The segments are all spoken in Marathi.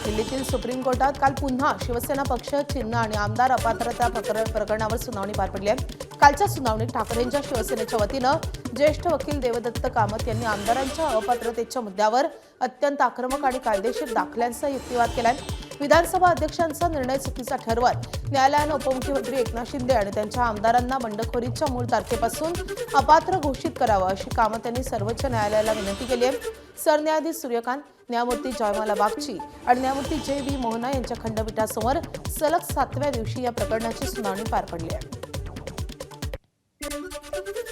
दिल्लीतील सुप्रीम कोर्टात काल पुन्हा शिवसेना पक्ष, चिन्ह आणि आमदार अपात्रता प्रकरणावर सुनावणी पार पडली आहे। कालच्या सुनावणीत ठाकरेंच्या शिवसेनेच्या वतीनं ज्येष्ठ वकील देवदत्त कामत यांनी आमदारांच्या अपात्रतेच्या मुद्द्यावर अत्यंत आक्रमक आणि कायदेशीर दाखल्यांचा युक्तिवाद केलाय। विधानसभा अध्यक्षांचा निर्णय चुकीचा ठरवत न्यायालयानं उपमुख्यमंत्री एकनाथ शिंदे आणि त्यांच्या आमदारांना बंडखोरीच्या मूळ तारखेपासून अपात्र घोषित करावं अशी कामत यांनी सर्वोच्च न्यायालयाला विनंती केली आहे। सरन्यायाधीश सूर्यकांत, न्यायमूर्ती जयमाला बागची आणि न्यायमूर्ती जे.व्ही. मोहना यांच्या खंडपीठासमोर सलग 7व्या दिवशी या प्रकरणाची सुनावणी पार पडली आहे।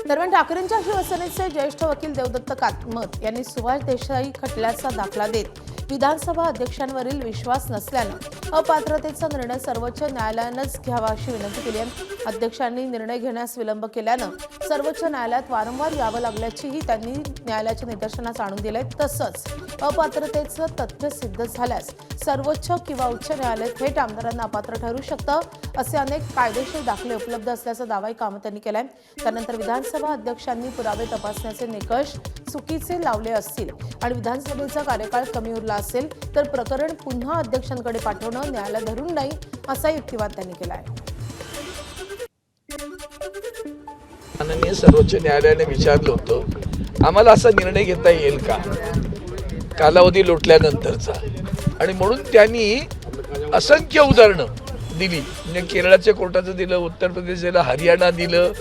दरम्यान ठाकरेंच्या शिवसेनेचे ज्येष्ठ वकील देवदत्त कामत यांनी सुभाष देसाई खटल्याचा दाखला देत विधानसभा अध्यक्षांवरील विश्वास नसल्यानं अपात्रतेचा निर्णय सर्वोच्च न्यायालयानंच घ्यावा अशी विनंती केली आहे। अध्यक्षांनी निर्णय घेण्यास विलंब केल्यानं सर्वोच्च न्यायालयात वारंवार यावं लागल्याचीही त्यांनी न्यायालयाच्या निदर्शनास आणून दिले। तसंच अपात्रतेचं तथ्य सिद्ध झाल्यास सर्वोच्च किंवा उच्च न्यायालय थेट आमदारांना अपात्र ठरू शकतं असे अनेक कायदेशीर दाखले उपलब्ध असल्याचा दावाही कामत यांनी केलाय। त्यानंतर विधानसभा अध्यक्षांनी पुरावे तपासण्याचे निकष चुकीचे लावले असतील आणि विधानसभेचा कार्यकाळ कमी उरला असेल तर प्रकरण पुन्हा अध्यक्षांकडे पाठवणं न्यायालय धरून नाही असा युक्तिवाद त्यांनी केला आहे। माननीय सर्वोच्च न्यायालयाने विचारलं होतं आम्हाला असा निर्णय घेता येईल का कालावधी लोटल्यानंतरचा, आणि म्हणून त्यांनी असंख्य उदाहरणं दिली। म्हणजे केरळाच्या कोर्टाचं दिलं, उत्तर प्रदेश दिलं, हरियाणा दिलं,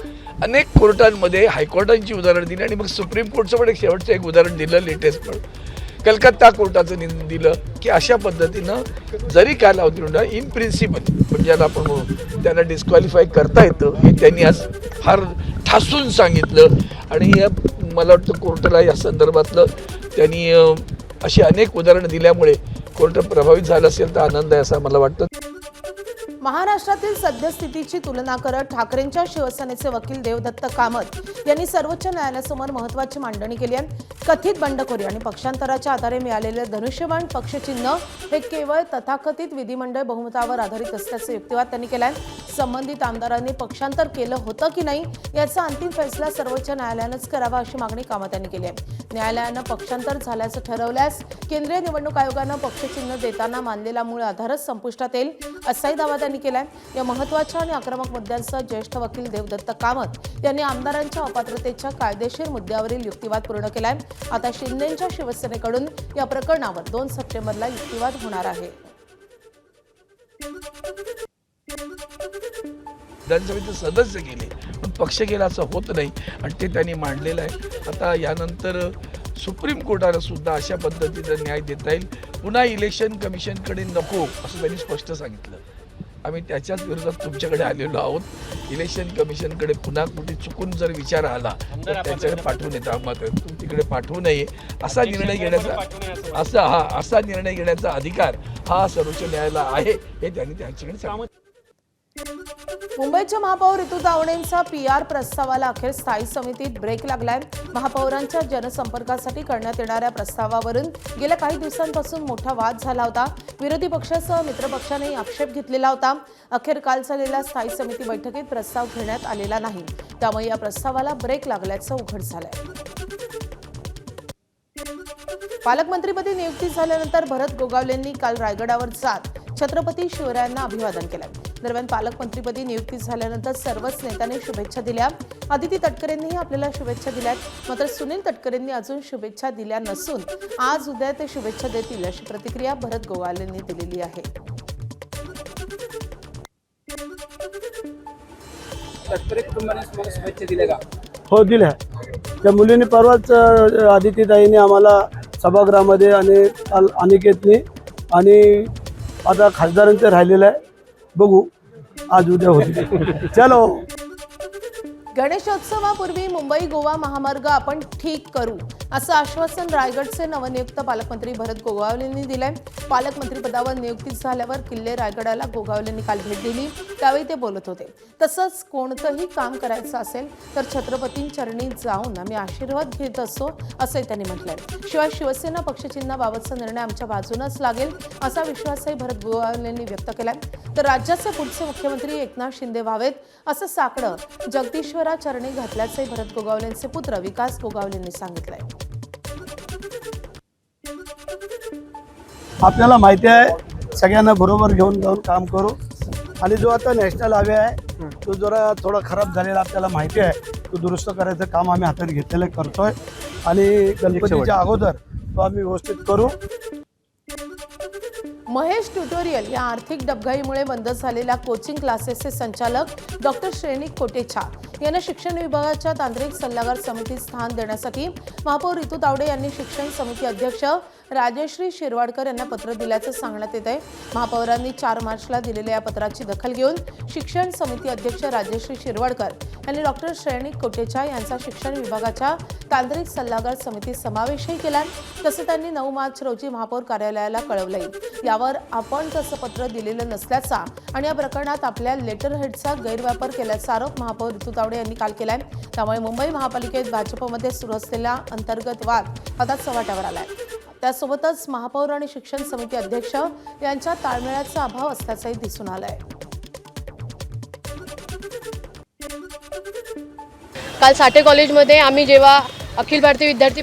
अनेक कोर्टांमध्ये हायकोर्टांची उदाहरणं दिली आणि मग सुप्रीम कोर्टचं पण शेवटचं एक उदाहरण दिलं लेटेस्ट पण कलकत्ता कोर्टाचं दिलं की अशा पद्धतीनं जरी कालावधी इन प्रिन्सिपल म्हणजे ज्याला आपण म्हणू त्यांना डिस्क्वालिफाय करता येतं हे त्यांनी आज फार ठासून सांगितलं। आणि मला वाटतं कोर्टाला या संदर्भातलं त्यांनी अशी अनेक उदाहरणं दिल्यामुळे कोर्ट प्रभावित झालं असेल तर आनंद आहे असं मला वाटतं। महाराष्ट्रातील सद्यस्थितीची तुलना करत ठाकरेंच्या शिवसेनेचे वकील देवदत्त कामत यांनी सर्वोच्च न्यायालयासमोर महत्त्वाची मांडणी केली आहे। कथित बंडखोरी आणि पक्षांतराच्या आधारे मिळालेले धनुष्यबाण पक्षचिन्ह हे केवळ तथाकथित विधिमंडळ बहुमतावर आधारित असल्याचे युक्तिवाद त्यांनी केलाय। संबंधित आमदारांनी पक्षांतर केलं होतं की नाही याचा अंतिम फैसला सर्वोच्च न्यायालयानंच करावा अशी मागणी कामत यांनी केली आहे। न्यायालयानं पक्षांतर झाल्याचं ठरवल्यास केंद्रीय निवडणूक आयोगानं पक्षचिन्ह देताना मानलेला मूळ आधारच संपुष्टात येईल असाही दावा त्यांनी केलाय। या महत्त्वाच्या आणि आक्रमक मुद्द्यांसह ज्येष्ठ वकील देवदत्त कामत यांनी आमदारांच्या अपात्रतेच्या कायदेशीर मुद्द्यावरील युक्तिवाद पूर्ण केलाय। आता शिंदेंच्या शिवसेनेकडून या प्रकरणावर 2 सप्टेंबरला युक्तिवाद होणार आहे। विधानसभेचे सदस्य गेले पण पक्ष गेला असं होत नाही आणि ते त्यांनी मांडलेलं आहे। आता यानंतर सुप्रीम कोर्टाला सुद्धा अशा पद्धतीचा न्याय देता येईल। पुन्हा इलेक्शन कमिशनकडे नको असं त्यांनी स्पष्ट सांगितलं। आम्ही त्याच्याच विरोधात तुमच्याकडे आलेलो आहोत। इलेक्शन कमिशनकडे पुन्हा कुठे चुकून जर विचार आला तर त्याच्याकडे पाठवून येतं मात्र तिकडे पाठवू नये असा निर्णय घेण्याचा असा निर्णय घेण्याचा अधिकार हा सर्वोच्च न्यायालयाला आहे हे त्यांनी त्यांच्याकडे सांगितलं। मुंबईच्या महापौर ऋतू तावडेंचा PR प्रस्तावाला अखेर स्थायी समितीत ब्रेक लागलाय। महापौरांच्या जनसंपर्कासाठी करण्यात येणाऱ्या प्रस्तावावरून गेल्या काही दिवसांपासून मोठा वाद झाला होता। विरोधी पक्षासह मित्रपक्षांनी आक्षेप घेतलेला होता। अखेर काल झालेल्या स्थायी समिती बैठकीत प्रस्ताव घेण्यात आलेला नाही, त्यामुळे या प्रस्तावाला ब्रेक लागल्याचं उघड झालंय। पालकमंत्रीपदी नियुक्ती झाल्यानंतर भरत गोगावलेंनी काल रायगडावर जात छत्रपती शिवरायांना अभिवादन केलं। दरम्यान पालकमंत्रीपदी नियुक्ती झाल्यानंतर सर्वच नेत्यांनी शुभेच्छा दिल्या। आदिती तटकरेंनीही आपल्याला शुभेच्छा दिल्यात, मात्र सुनील तटकरेंनी अजून शुभेच्छा दिल्या नसून आज उद्या ते शुभेच्छा देतील अशी प्रतिक्रिया भरत गोगावलेंनी दिलेली आहे। तटकरे कुटुंबाने शुभेच्छा दिल्या का? हो दिल्या। त्या मुलींनी परवाच आदितीताईंनी आम्हाला सभागृहामध्ये आणि अनिकेतनी आणि आता खासदारांचं राहिलेलं आहे, बघू आज उद्या होईल। चलो। गणेशोत्सवापूर्वी मुंबई गोवा महामार्ग आपण ठीक करू असं आश्वासन रायगडचे नवनियुक्त पालकमंत्री भरत गोगावलेंनी दिलंय। पालकमंत्रीपदावर नियुक्ती झाल्यावर किल्ले रायगडाला गोगावलेंनी काल भेट दिली, त्यावेळी ते बोलत होते। तसंच कोणतंही काम करायचं असेल तर छत्रपतींचरणी जाऊन आम्ही आशीर्वाद घेत असतो असंही त्यांनी म्हटलंय। शिवाय शिवसेना पक्षचिन्हाबाबतचा निर्णय आमच्या बाजूनच लागेल असा विश्वासही भरत गोगावलेंनी व्यक्त केलाय। तर राज्याचे पुढचे मुख्यमंत्री एकनाथ शिंदे व्हावेत असं साकडं जगदीश्वरा चरणी घातल्याचे भरत गोगावलेंचे पुत्र विकास गोगावलेंनी सांगितलंय। आपल्याला माहिती आहे सगळ्यांना बरोबर घेऊन जाऊन काम करू आणि जो आता नॅशनल हायवे आहे तो जरा थोडा खराब झालेला आपल्याला माहिती आहे, तो दुरुस्त करायचं काम आम्ही हातात घेतलेलं करतोय आणि गणपतीच्या अगोदर तो आम्ही व्यवस्थित करू. महेश ट्युटोरियल या आर्थिक डबघाईमुळे बंद झालेल्या कोचिंग क्लासेसचे संचालक डॉक्टर श्रेणिक कोटेचा यांना शिक्षण विभागाच्या तांत्रिक सल्लागार समितीत स्थान देण्यासाठी महापौर ऋतू तावडे यांनी शिक्षण समिती अध्यक्ष राजश्री शिरवाडकर यांना पत्र दिल्याचं सांगण्यात येत आहे. महापौरांनी 4 मार्चला दिलेल्या या पत्राची दखल घेऊन शिक्षण समिती अध्यक्ष राजश्री शिरवाडकर यांनी डॉक्टर श्रेणिक कोटेचा यांचा शिक्षण विभागाच्या तांत्रिक सल्लागार समितीत समावेशही केला. तसं त्यांनी 9 मार्च रोजी महापौर कार्यालयाला कळवलंय. यावर आपण तसं पत्र दिलेलं नसल्याचा आणि या प्रकरणात आपल्या लेटर हेडचा गैरवापर केल्याचा आरोप महापौर ऋतू तावडे यांनी काल केलाय. त्यामुळे मुंबई महापालिकेत भाजपमध्ये सुरू असलेला अंतर्गत वाद आता चव्हाट्यावर आलाय. त्यासोबतच महापौर आणि शिक्षण समिती अध्यक्ष यांच्या ताळमेळाचा अभाव असल्याचंही दिसून आलंय. काल साठे कॉलेजमध्ये आम्ही जेव्हा अखिल भारतीय विद्यार्थी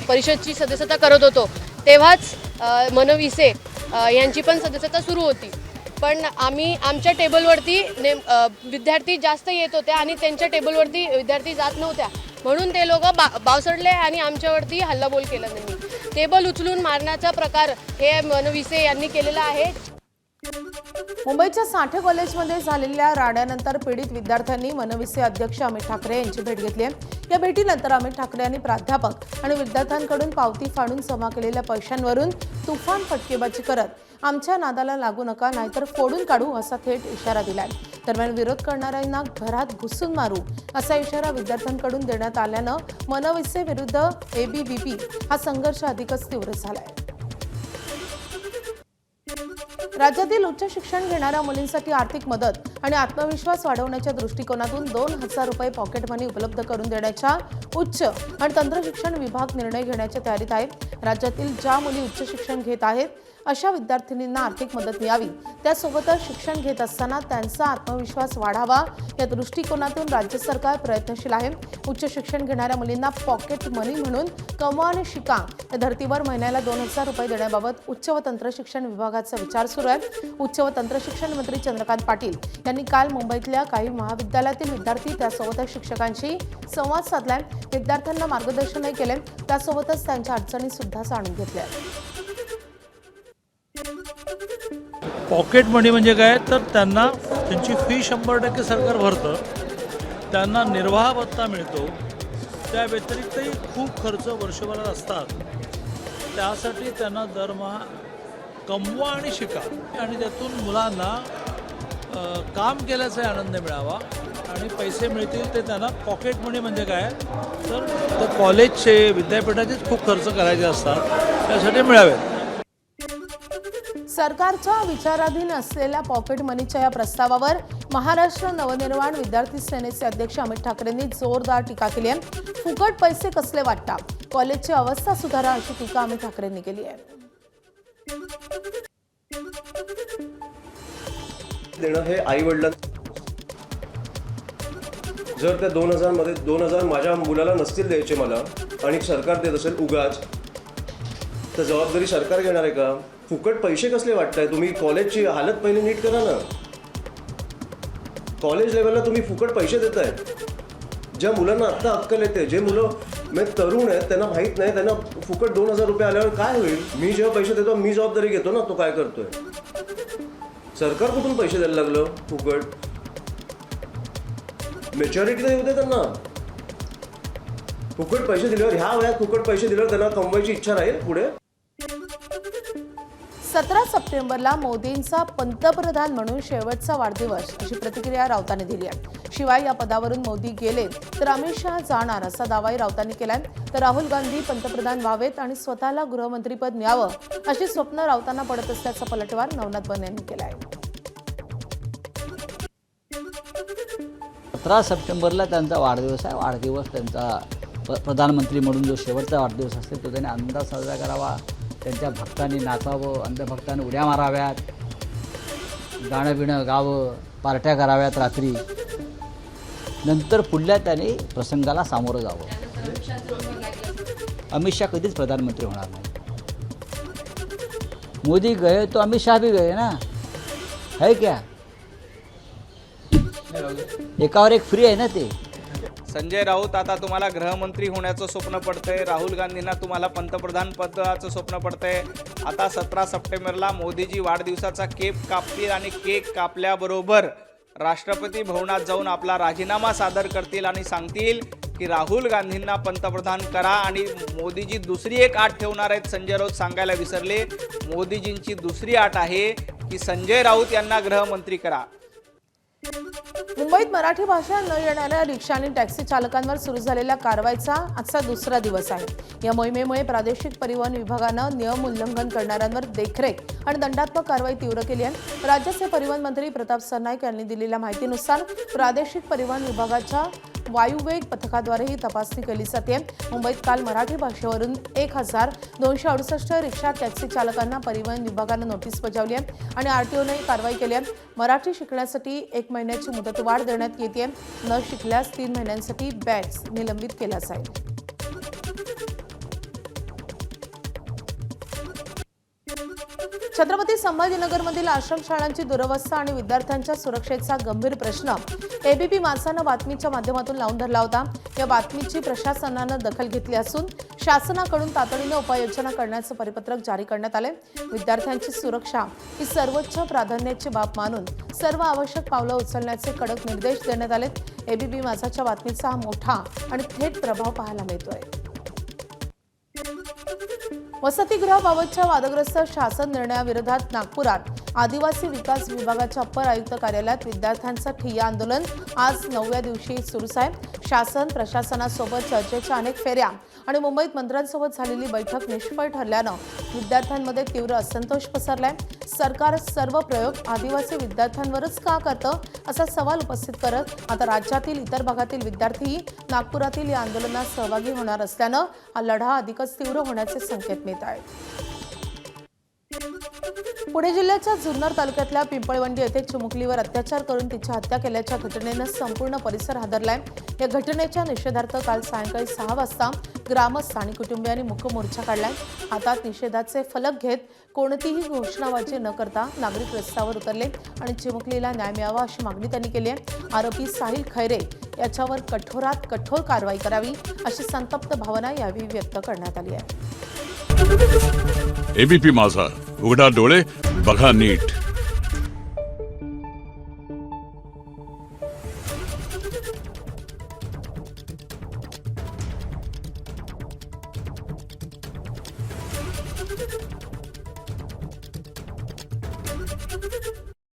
परिषदची सदस्यता करत होतो तेव्हाच मनविसे यांची पण सदस्यता सुरू होती. पण आम्ही आमच्या टेबलवरती विद्यार्थी जास्त येत होते आणि त्यांच्या टेबलवरती विद्यार्थी जात नव्हत्या, म्हणून ते लोक बावसडले आणि आमच्यावरती हल्लाबोल केला. त्यांनी टेबल उचलून मारण्याचा प्रकार हे मनविसे यांनी केलेला आहे. मुंबईच्या साठे कॉलेजमध्ये झालेल्या राड्यानंतर पीडित विद्यार्थ्यांनी मनविसे अध्यक्ष अमित ठाकरे यांची भेट घेतली आहे. या भेटीनंतर अमित ठाकरे यांनी प्राध्यापक आणि विद्यार्थ्यांकडून पावती फाडून जमा केलेल्या पैशांवरून तुफान फटकेबाजी करत आमच्या नादाला लागू नका नाहीतर फोडून काढू असा थेट इशारा दिलाय. दरम्यान विरोध करणाऱ्यांना घरात घुसून मारू असा इशारा विद्यार्थ्यांकडून देण्यात आल्यानं मनविसे विरुद्ध एबीव्हीपी हा संघर्ष अधिकच तीव्र झालाय. राज्यातील उच्च शिक्षण घेणाऱ्या मुलींसाठी आर्थिक मदत आणि आत्मविश्वास वाढवण्याच्या दृष्टिकोनातून 2,000 रुपये पॉकेट मनी उपलब्ध करून देण्याच्या उच्च आणि तंत्र शिक्षण विभाग निर्णय घेण्याच्या तयारीत आहे. राज्यातील ज्या मुली उच्च शिक्षण घेत आहेत अशा विद्यार्थिनींना आर्थिक मदत मिळावी, त्यासोबतच शिक्षण घेत असताना त्यांचा आत्मविश्वास वाढावा या दृष्टिकोनातून राज्य सरकार प्रयत्नशील आहे. उच्च शिक्षण घेणाऱ्या मुलींना पॉकेट मनी म्हणून कमवा आणि शिका या धर्तीवर महिन्याला 2,000 रुपये देण्याबाबत उच्च व तंत्र शिक्षण विभागाचा विचार सुरू आहे. उच्च व तंत्र शिक्षण मंत्री चंद्रकांत पाटील यांनी काल मुंबईतल्या काही महाविद्यालयातील विद्यार्थी त्यासोबतच शिक्षकांशी संवाद साधलाय. विद्यार्थ्यांना मार्गदर्शनही केले, त्यासोबतच त्यांच्या अडचणी सुद्धा जाणून घेतल्या. पॉकेट मनी म्हणजे काय तर त्यांना त्यांची फी 100% सरकार भरतं, त्यांना निर्वाह भत्ता मिळतो, त्या व्यतिरिक्तही खूप खर्च वर्षभरात असतात. त्यासाठी त्यांना दरमहा कमवा आणि शिका आणि त्यातून मुलांना काम केल्याचा आनंद मिळावा आणि पैसे मिळतील ते त्यांना. पॉकेट मनी म्हणजे काय तर ते कॉलेजचे विद्यापीठाचेच खूप खर्च करायचे असतात त्यासाठी मिळावेत. सरकारच्या विचाराधीन असलेल्या पॉकेट मनीच्या या प्रस्तावावर महाराष्ट्र नवनिर्माण विद्यार्थी सेनेचे अध्यक्ष अमित ठाकरेंनी जोरदार टीका केली आहे. फुकट पैसे कसले वाटता, कॉलेजची अवस्था सुधारा अशी टीका अमित ठाकरेंनी केली आहे. देणं हे आई वडिलां जर त्या 2,000 मध्ये 2,000 माझ्या मुलाला नसतील द्यायचे मला आणि सरकार देत असेल उगाच, तर जबाबदारी सरकार घेणार आहे का? फुकट पैसे कसले वाटताय तुम्ही? कॉलेजची हालत पहिले नीट करा ना. कॉलेज लेवलला तुम्ही फुकट पैसे देताय. ज्या मुलांना आत्ता अक्कल येते, जे मुलं तरुण आहेत त्यांना माहीत नाही, त्यांना फुकट 2,000 रुपये आल्यावर काय होईल? मी जेव्हा पैसे देतो मी जबाबदारी घेतो ना तो काय करतोय. सरकार कुठून पैसे द्यायला लागलं फुकट? मॅच्युरिटी नाही होते त्यांना. फुकट पैसे दिल्यावर ह्या वयात फुकट पैसे दिल्यावर त्यांना कमवायची इच्छा राहील पुढे. 17 सप्टेंबरला मोदींचा पंतप्रधान म्हणून शेवटचा वाढदिवस अशी प्रतिक्रिया राऊतांनी दिली आहे. शिवाय या पदावरून मोदी गेले तर अमित शहा जाणार असा दावाही राऊतांनी केलाय. तर राहुल गांधी पंतप्रधान व्हावेत आणि स्वतःला गृहमंत्रीपद मिळावं अशी स्वप्न राऊतांना पडत असल्याचा पलटवार नवनाथ बन यांनी केला आहे. 17 सप्टेंबरला त्यांचा वाढदिवस आहे. वाढदिवस त्यांचा प्रधानमंत्री म्हणून जो शेवटचा वाढदिवस असतो तो त्यांनी आनंदात साजरा करावा. त्यांच्या भक्तांनी नाचावं, अंधभक्तांनी उड्या माराव्यात, गाणं बिणं गावं, पार्ट्या कराव्यात रात्री. नंतर पुढल्या त्यांनी प्रसंगाला सामोरं जावं. अमित शहा कधीच प्रधानमंत्री होणार नाही. मोदी गए तो अमित शाह भी गए ना, है क्या? एकावर एक फ्री आहे ना ते. संजय राऊत, आता तुम्हाला गृहमंत्री होण्याचं स्वप्न पडतंय. राहुल गांधींना तुम्हाला पंतप्रधान पदाचं स्वप्न पडतंय. आता 17 सप्टेंबरला मोदीजी वाढदिवसाचा केक कापतील आणि केक कापल्याबरोबर राष्ट्रपती भवनात जाऊन आपला राजीनामा सादर करतील आणि सांगतील की राहुल गांधींना पंतप्रधान करा. आणि मोदीजी दुसरी एक अट ठेवणार आहेत. संजय राऊत सांगायला विसरले. मोदीजींची दुसरी अट आहे की संजय राऊत यांना गृहमंत्री करा. मुंबईत मराठी भाषा न येणाऱ्या रिक्षा आणि टॅक्सी चालकांवर सुरू झालेल्या कारवाईचा आजचा दुसरा दिवस आहे. या मोहिमेमुळे प्रादेशिक परिवहन विभागानं नियम उल्लंघन करणाऱ्यांवर देखरेख आणि दंडात्मक कारवाई तीव्र केली आहे. राज्याचे परिवहन मंत्री प्रताप सरनाईक यांनी दिलेल्या माहितीनुसार प्रादेशिक परिवहन विभागाच्या वायुवेग पथकाद्वारे ही तपासणी केली जाते. मुंबईत काल मराठी भाषेवरून 1268 रिक्षा टॅक्सी चालकांना परिवहन विभागानं नोटीस बजावली आहे आणि आरटीओने ही कारवाई केली आहे. मराठी शिकण्यासाठी 1 महिन्याची मुदतवाढ देण्यात येते. न शिकल्यास 3 महिन्यांसाठी बॅच निलंबित केला जाईल. छत्रपती संभाजीनगरमधील आश्रमशाळांची दुरवस्था आणि विद्यार्थ्यांच्या सुरक्षेचा गंभीर प्रश्न एबीपी माझानं बातमीच्या माध्यमातून लावून धरला होता. या बातमीची प्रशासनानं दखल घेतली असून शासनाकडून तातडीने उपाययोजना करण्याचं परिपत्रक जारी करण्यात आले. विद्यार्थ्यांची सुरक्षा ही सर्वोच्च प्राधान्याची बाब मानून सर्व आवश्यक पावलं उचलण्याचे कडक निर्देश देण्यात आले. एबीपी माझाच्या बातमीचा हा मोठा आणि थेट प्रभाव पाहायला मिळतोय. वसतिगृहाबाबतच्या वादग्रस्त शासन निर्णयाविरोधात नागपुरात आदिवासी विकास विभागाच्या अप्पर आयुक्त कार्यालयात विद्यार्थ्यांचं ठिय्या आंदोलन आज 9व्या दिवशी सुरूच आहे. शासन प्रशासनासोबत चर्चेच्या अनेक फेऱ्या आणि मुंबईत मंत्र्यांसोबत झालेली बैठक निष्फळ ठरल्यानं विद्यार्थ्यांमध्ये तीव्र असंतोष पसरलाय. सरकार सर्व प्रयोग आदिवासी विद्यार्थ्यांवरच का करतं असा सवाल उपस्थित करत आता राज्यातील इतर भागातील विद्यार्थीही नागपुरातील या आंदोलनात सहभागी होणार असल्यानं हा लढा अधिकच तीव्र होण्याचे संकेत मिळत आहेत. पुणे जिल्ह्याच्या जुन्नर तालुक्यातल्या पिंपळवंडी येथे चिमुकलीवर अत्याचार करून तिची हत्या केल्याच्या घटनेनं संपूर्ण परिसर हादरलाय. या घटनेच्या निषेधार्थ काल सायंकाळी 6 वाजता ग्रामस्थ आणि कुटुंबियांनी मूक मोर्चा काढलाय. हातात निषेधाचे फलक घेत कोणतीही घोषणाबाजी न करता नागरिक रस्त्यावर उतरले आणि चिमुकलीला न्याय मिळावा अशी मागणी त्यांनी केली आहे. आरोपी साहिल खैरे याच्यावर कठोरात कठोर कारवाई करावी अशी संतप्त भावना यावेळी व्यक्त करण्यात आली आहे. एबीपी माझा, उघडा डोळे बघा नीट.